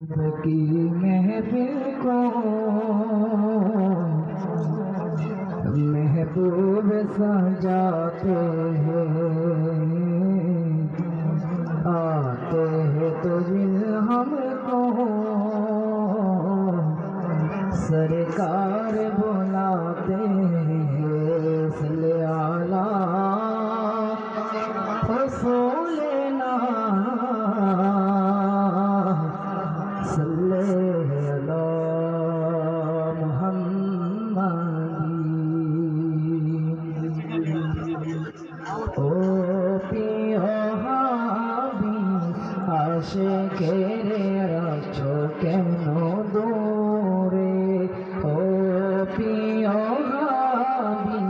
की महफिल को महबूब सजाते हैं, आते हैं तो दिल हमको सरकार बुलाते हैं। सल्ले आला रसूलना सल्ले अला ओ पियो हाबी आशिकेर राखो केन दूरे। ओ पियो हाबी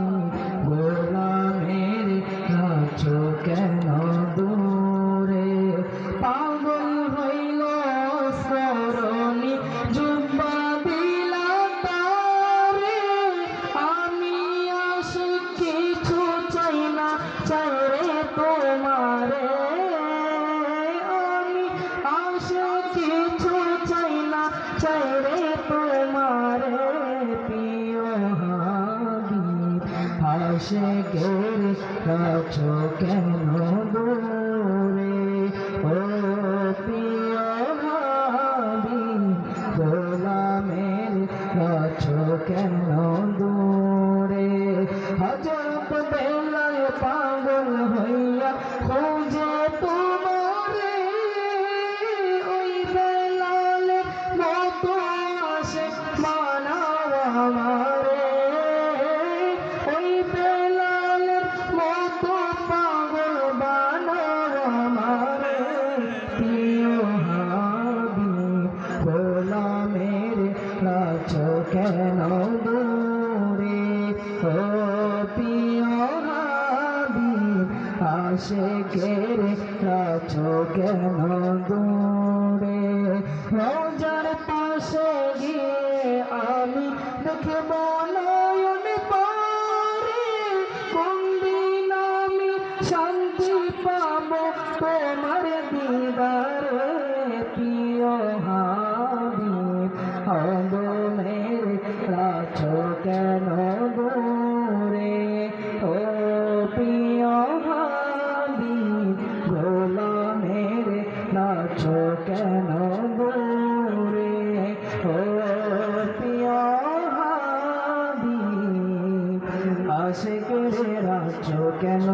गोलामेर राखो केन दूरे। पागल हইল সরণি জুব্বা দিলা তারে, আমি আশিক কিছু চাই না চাই রে তোমারে। আমি আশিক কিছু চাই না চাই রে তোমারে। প্রিয় হাবিব আশিকের রাখো কেন দূরে। ও প্রিয় হাবিব গোলামের রাখো কেন দূরে। হযরত বেলাল পাগল হইয়া খোঁজে তোমারে, ওই বেলালের মতো আশিক বানাও আমারে। ওই বেলালের মতো পাগল বানাও আমারে। প্রিয় হাবিব গোলামের রাখো কেন দূরে। ও প্রিয় হাবিব আশিকের রাখো কেন দূরে। রোজার পাশে গিয়ে আমি দেখব নয়ন পারে, কোন দিন আমি শান্তি পাব তোমার দিদারে। প্রিয় হাবিব গোলামের রাখো কেন দূরে। ও প্রিয় হাবিব গোলামের রাখো কেন দূরে। ও প্রিয় হাবিব আশিকের রাখো কেন